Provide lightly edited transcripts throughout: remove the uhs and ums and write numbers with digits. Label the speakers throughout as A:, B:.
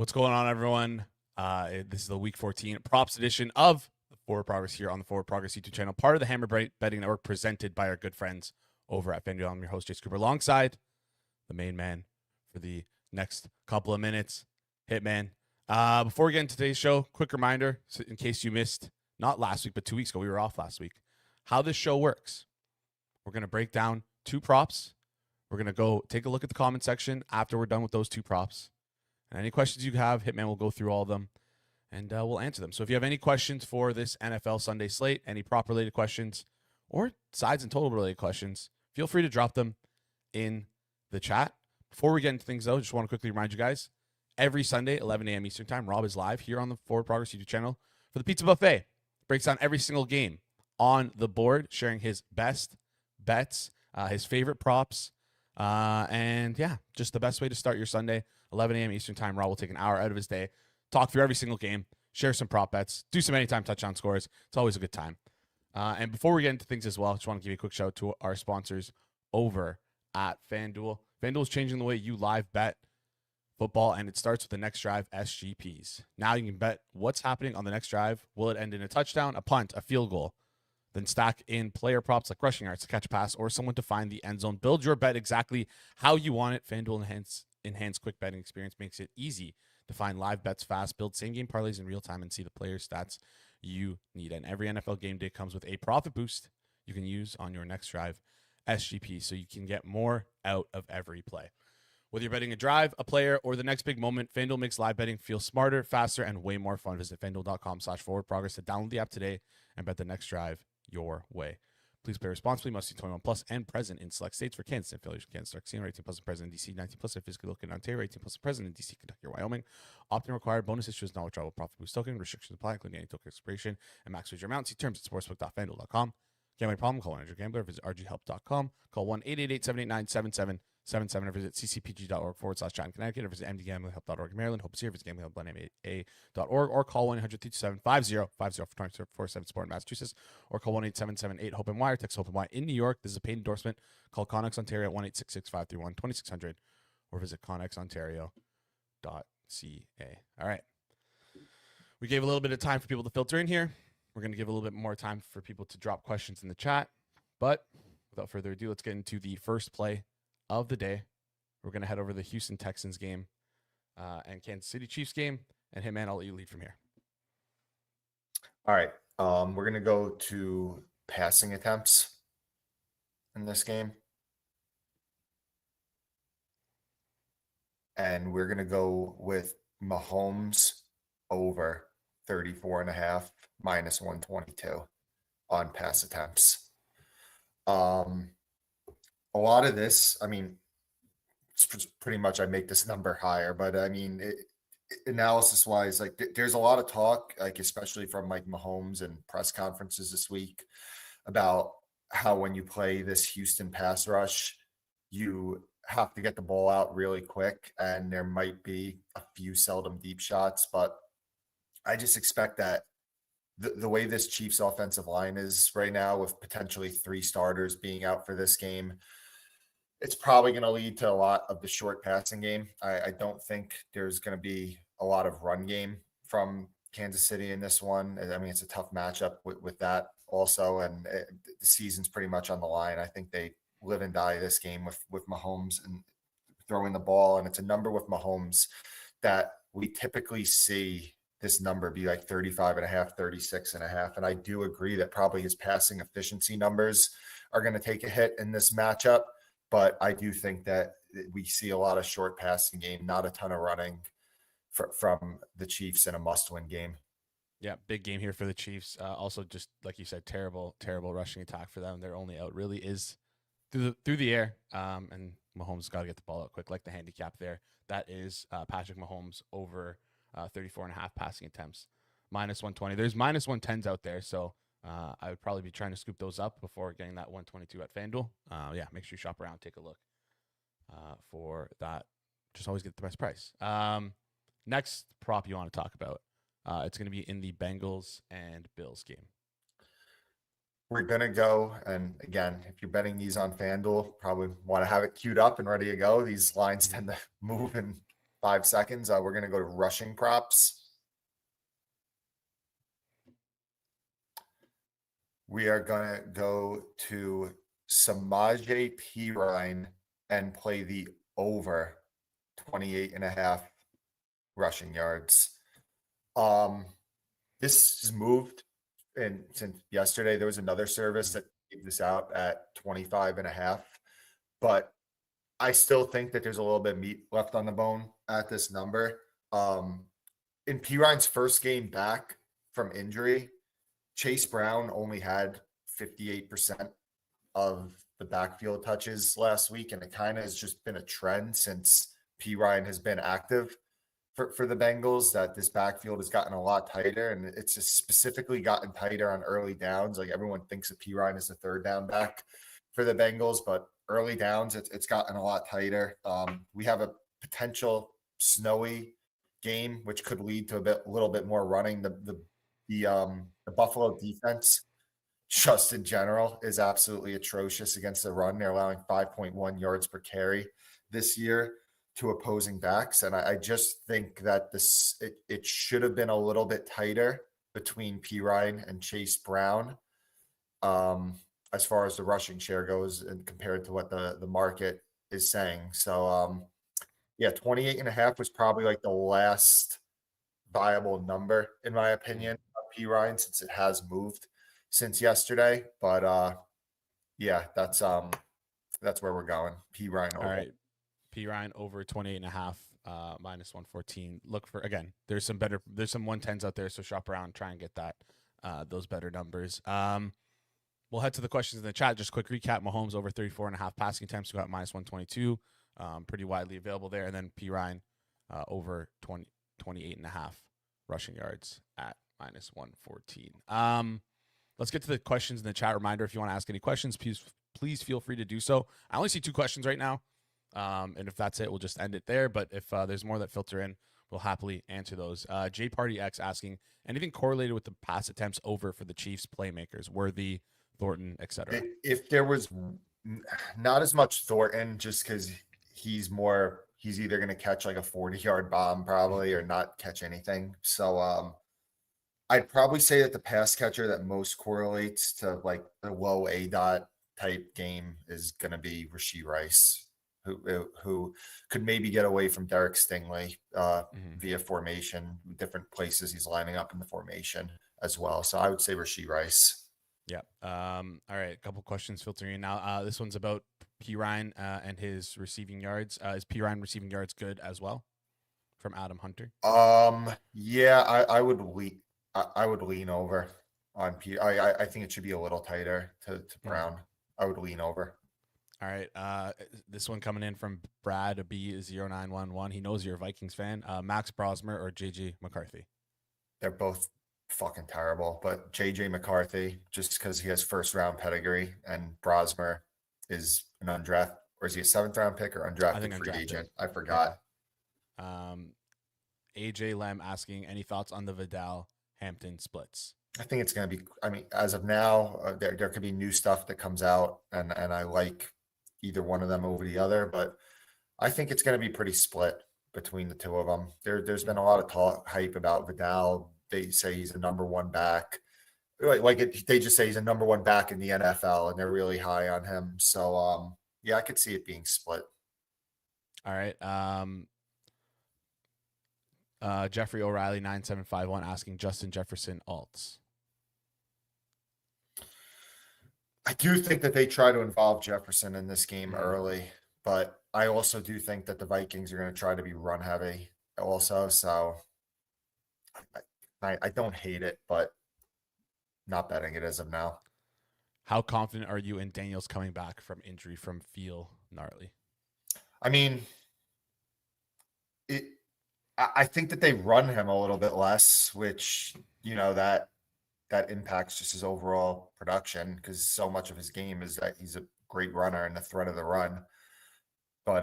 A: What's going on, everyone? This is the Week 14 props edition of the Forward Progress here on the Forward Progress YouTube channel, part of the Hammer Betting Network, presented by our good friends over at FanDuel. I'm your host, Jason Cooper, alongside the main man for the next couple of minutes, Hitman. Before we get into today's show, quick reminder, in case you missed, not last week, but 2 weeks ago, we were off last week, how this show works. We're going to break down two props. We're going to go take a look at the comment section after we're done with those two props. And any questions you have, Hitman will go through all of them, and we'll answer them. So if you have any questions for this NFL Sunday slate, any prop-related questions, or sides and total-related questions, feel free to drop them in the chat. Before we get into things, though, just want to quickly remind you guys, every Sunday, 11 a.m. Eastern Time, Rob is live here on the Forward Progress YouTube channel for the Pizza Buffet. Breaks down every single game on the board, sharing his best bets, his favorite props, and yeah, just the best way to start your Sunday. 11 a.m. Eastern Time. Rob will take an hour out of his day, talk through every single game, share some prop bets, do some anytime touchdown scores. It's always a good time. And before we get into things as well, I just want to give you a quick shout out to our sponsors over at FanDuel. FanDuel is changing the way you live bet football, and it starts with the Next Drive SGPs. Now you can bet what's happening on the next drive. Will it end in a touchdown, a punt, a field goal? Then stack in player props like rushing yards to catch a pass or someone to find the end zone. Build your bet exactly how you want it. FanDuel enhanced quick betting experience makes it easy to find live bets fast, build same-game parlays in real time, and see the player stats you need. And every NFL game day comes with a profit boost you can use on your Next Drive SGP so you can get more out of every play. Whether you're betting a drive, a player, or the next big moment, FanDuel makes live betting feel smarter, faster, and way more fun. Visit FanDuel.com/forwardprogress to download the app today and bet the next drive your way. Please play responsibly. Must be 21 plus and present in select states. For Kansas affiliation, Kansas, Arkansas, 18 plus and present in DC, 19 plus if physically located in Ontario, 18 plus and present in DC, Kentucky, or Wyoming. Opt-in required. Bonus issues not withdrawable profit boost token. Restrictions apply, including any token expiration and max wager amount. See terms at sportsbook.fanduel.com. Gambling problem? Call 1-800-GAMBLER. Visit rghelp.com. Call 1-888-789-7777 or visit ccpg.org/chat in Connecticut or visit mdgamblinghelp.org in Maryland. Hope to see you. Visit gamblinghelp.ma.org or call 1-800-227-5050 for 24/7 support in Massachusetts or call 1-877-8-HOPE-NY or text HOPE-NY in New York. This is a paid endorsement. Call Connex Ontario at 1-866-531-2600 or visit connexontario.ca. All right. We gave a little bit of time for people to filter in here. We're going to give a little bit more time for people to drop questions in the chat. But without further ado, let's get into the first play of the day. We're going to head over to the Houston Texans game and Kansas City Chiefs game. And Hitman, I'll let you lead from here.
B: All right. We're going to go to passing attempts in this game. And we're going to go with Mahomes over 34.5 minus 122 on pass attempts. A lot of this, I mean, it's pretty much I make this number higher, but I mean, analysis wise, like there's a lot of talk, like especially from Mike Mahomes and press conferences this week about how when you play this Houston pass rush, you have to get the ball out really quick, and there might be a few seldom deep shots, but I just expect that the way this Chiefs offensive line is right now, with potentially 3 starters being out for this game, it's probably going to lead to a lot of the short passing game. I don't think there's going to be a lot of run game from Kansas City in this one. I mean, it's a tough matchup with that also, and the season's pretty much on the line. I think they live and die this game with Mahomes and throwing the ball, and it's a number with Mahomes that we typically see this number be like 35.5, 36.5. And I do agree that probably his passing efficiency numbers are going to take a hit in this matchup. But I do think that we see a lot of short passing game, not a ton of running from the Chiefs in a must-win game.
A: Yeah, big game here for the Chiefs. Also, just like you said, terrible rushing attack for them. Their only out really is through the air. And Mahomes got to get the ball out quick, like the handicap there. That is Patrick Mahomes over 34.5 passing attempts, minus 120. There's minus 110s out there, so I would probably be trying to scoop those up before getting that 122 at FanDuel. Yeah, make sure you shop around, take a look for that. Just always get the best price. Next prop you want to talk about, it's going to be in the Bengals and Bills game.
B: We're going to go, and again, if you're betting these on FanDuel, probably want to have it queued up and ready to go. These lines tend to move in 5 seconds. We're going to go to rushing props. We are going to go to Samaje Perine and play the over 28.5 rushing yards. This has moved, and since yesterday there was another service that gave this out at 25.5, but I still think that there's a little bit of meat left on the bone at this number. In Perine's first game back from injury, Chase Brown only had 58% of the backfield touches last week, and it kind of has just been a trend since Perine has been active for the Bengals, that this backfield has gotten a lot tighter, and it's just specifically gotten tighter on early downs. Like, everyone thinks of Perine as the third down back for the Bengals, but early downs, it's gotten a lot tighter. We have a potential snowy game, which could lead to a little bit more running. The Buffalo defense, just in general, is absolutely atrocious against the run. They're allowing 5.1 yards per carry this year to opposing backs, and I just think that it should have been a little bit tighter between Perine and Chase Brown, as far as the rushing share goes, and compared to what the market is saying. So, yeah, 28.5 was probably like the last viable number, in my opinion, of Perine, since it has moved since yesterday. But yeah, that's where we're going. Perine over.
A: All right. Perine over 28.5, minus 114. Look for, again, there's some 110s out there, so shop around, try and get those better numbers. We'll head to the questions in the chat. Just quick recap: Mahomes over 34.5 passing attempts, we got minus 122, pretty widely available there. And then Perine over 28.5 rushing yards at minus 114. Let's get to the questions in the chat. Reminder: if you want to ask any questions, please feel free to do so. I only see 2 questions right now. And if that's it, we'll just end it there. But if there's more that filter in, we'll happily answer those. J Party X asking, anything correlated with the pass attempts over for the Chiefs playmakers, Worthy, Thornton, etc.?
B: If there was not as much Thornton, just because he's either going to catch like a 40-yard bomb probably, or not catch anything. So I'd probably say that the pass catcher that most correlates to like the low A dot type game is going to be Rashee Rice, who could maybe get away from Derek Stingley via formation, different places he's lining up in the formation as well. So I would say Rashee Rice.
A: Yeah. All right. A couple questions filtering in now. This one's about Perine and his receiving yards. Is Perine receiving yards good as well? From Adam Hunter.
B: Yeah, I would lean over on P. I think it should be a little tighter to Brown. I would lean over.
A: All right. This one coming in from Brad B0911. He knows you're a Vikings fan. Max Brosmer or JJ McCarthy?
B: They're both fucking terrible, but JJ McCarthy, just because he has first round pedigree, and Brosmer is an undrafted, or is he a 7th round pick or undrafted free agent? I forgot.
A: Yeah. AJ Lem asking, any thoughts on the Vidal Hampton splits?
B: I think it's going to be, I mean, as of now, there could be new stuff that comes out, and I like either one of them over the other, but I think it's going to be pretty split between the two of them. There's been a lot of hype about Vidal. They say he's a number 1 back. They just say he's a number 1 back in the NFL, and they're really high on him. So, yeah, I could see it being split.
A: All right. Jeffrey O'Reilly 9751 asking, Justin Jefferson alts.
B: I do think that they try to involve Jefferson in this game early, but I also do think that the Vikings are going to try to be run heavy also. So I don't hate it, but not betting it as of now.
A: How confident are you in Daniels coming back from injury from feel gnarly?
B: I mean, I think that they run him a little bit less, which, that impacts just his overall production, because so much of his game is that he's a great runner and the threat of the run. But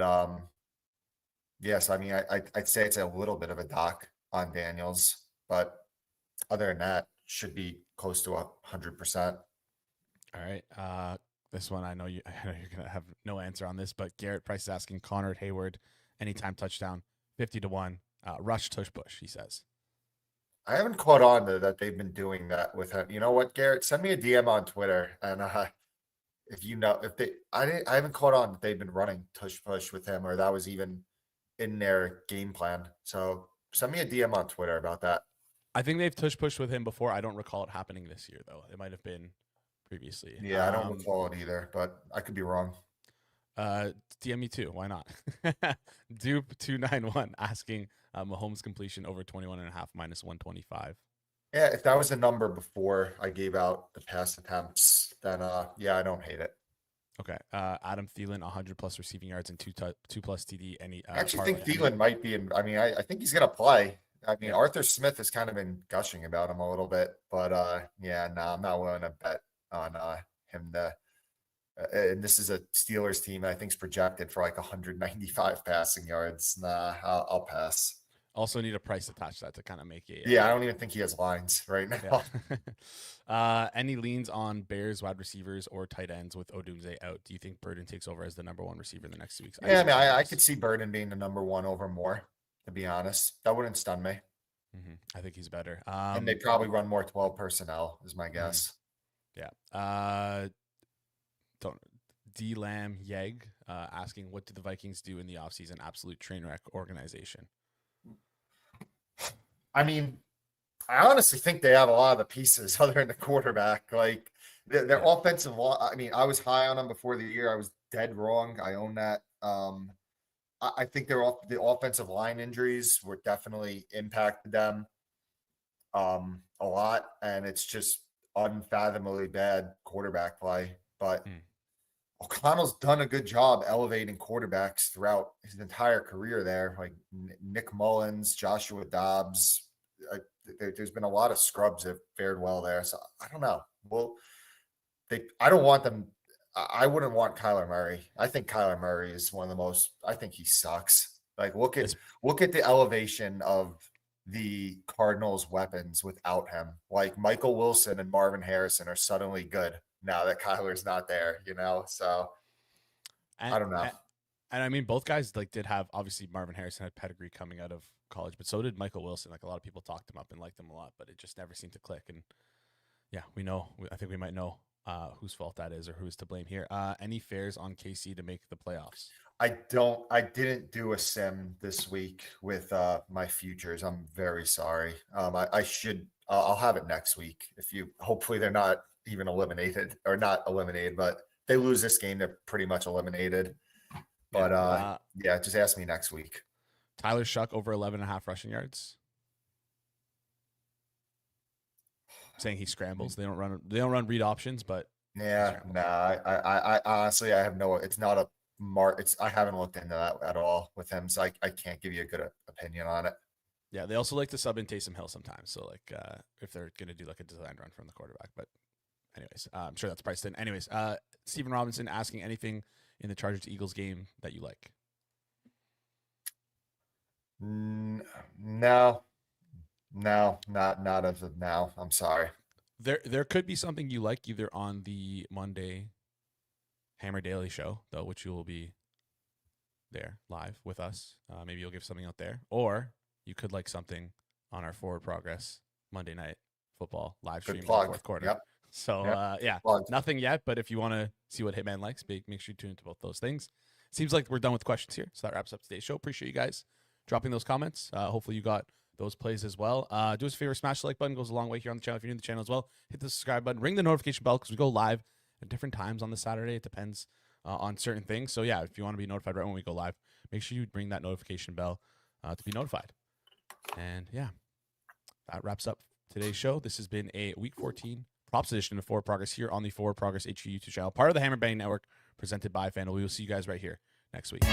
B: yes, I mean, I'd say it's a little bit of a dock on Daniels, but other than that, should be close to 100%.
A: All right. This one, I know you're going to have no answer on this, but Garrett Price is asking, Connor Hayward, anytime touchdown, 50-1. Rush, tush, push, he says.
B: I haven't caught on to that they've been doing that with him. You know what, Garrett? Send me a DM on Twitter, and if you know if they, I haven't caught on that they've been running tush push with him, or that was even in their game plan. So send me a DM on Twitter about that.
A: I think they've tush pushed with him before. I don't recall it happening this year, though. It might have been previously.
B: Yeah, I don't recall it either, but I could be wrong.
A: DM me too. Why not? Dupe291 asking Mahomes completion over 21.5 minus 125.
B: Yeah, if that was a number before I gave out the pass attempts, then yeah, I don't hate it.
A: Okay. Adam Thielen, 100 plus receiving yards and 2+ TD. Any?
B: I actually think Thielen might be in. I mean, I think he's gonna play. I mean, Arthur Smith has kind of been gushing about him a little bit, but yeah, no, I'm not willing to bet on him to. And this is a Steelers team I think is projected for like 195 passing yards. Nah, I'll pass.
A: Also need a price attached to that to kind of make it.
B: Yeah, I don't even think he has lines right now.
A: Yeah. Any leans on Bears wide receivers or tight ends with Odunze out? Do you think Burden takes over as the number one receiver in the next 2 weeks?
B: Yeah, I mean, I could see Burden being the number one over Moore, to be honest. That wouldn't stun me.
A: Mm-hmm. I think he's better.
B: And they probably run more 12 personnel, is my guess.
A: Yeah. D Lamb Yeg asking, what did the Vikings do in the offseason? Absolute train wreck organization.
B: I mean, I honestly think they have a lot of the pieces other than the quarterback. Like their offensive line. I mean, I was high on them before the year. I was dead wrong. I own that. I think the offensive line injuries were definitely impacted them a lot, and it's just unfathomably bad quarterback play. But O'Connell's done a good job elevating quarterbacks throughout his entire career there, like Nick Mullins, Joshua Dobbs. There's been a lot of scrubs that have fared well there. So I don't know. Well, I don't want them. I wouldn't want Kyler Murray. I think Kyler Murray is one of the most. I think he sucks. Like look at the elevation of the Cardinals' weapons without him. Like Michael Wilson and Marvin Harrison are suddenly good now that Kyler's not there, so I don't know.
A: And I mean, both guys did have, obviously Marvin Harrison had pedigree coming out of college, but so did Michael Wilson. Like a lot of people talked him up and liked him a lot, but it just never seemed to click. And yeah, I think we might know whose fault that is or who's to blame here. Any fares on KC to make the playoffs? I
B: didn't do a sim this week with my futures. I'm very sorry. I should, I'll have it next week. Hopefully they're not even eliminated or not eliminated, but they lose this game, they're pretty much eliminated. But yeah, just ask me next week.
A: Tyler Shuck over 11.5 rushing yards. Saying he scrambles. They don't run read options, but
B: yeah, I honestly I have no. It's not a mark. I haven't looked into that at all with him, so I can't give you a good opinion on it.
A: Yeah, they also like to sub in Taysom Hill sometimes. So if they're gonna do a design run from the quarterback, but. Anyways, I'm sure that's priced in. Anyways, Stephen Robinson asking anything in the Chargers-Eagles game that you like?
B: No, not as of now. I'm sorry.
A: There could be something you like either on the Monday Hammer Daily show, though, which you will be there live with us. Maybe you'll give something out there, or you could like something on our Forward Progress Monday Night Football live stream in the fourth quarter.
B: Yep.
A: So, nothing yet, but if you want to see what Hitman likes, make sure you tune into both those things. Seems like we're done with questions here. So that wraps up today's show. Appreciate you guys dropping those comments. Hopefully you got those plays as well. Do us a favor, smash the like button. Goes a long way here on the channel. If you're new to the channel as well, hit the subscribe button. Ring the notification bell because we go live at different times on the Saturday. It depends on certain things. So, yeah, if you want to be notified right when we go live, make sure you ring that notification bell to be notified. And, yeah, that wraps up today's show. This has been a Week 14 Props edition of Forward Progress here on the Forward Progress HQ YouTube channel, part of the Hammer Bang Network, presented by FanDuel. We will see you guys right here next week.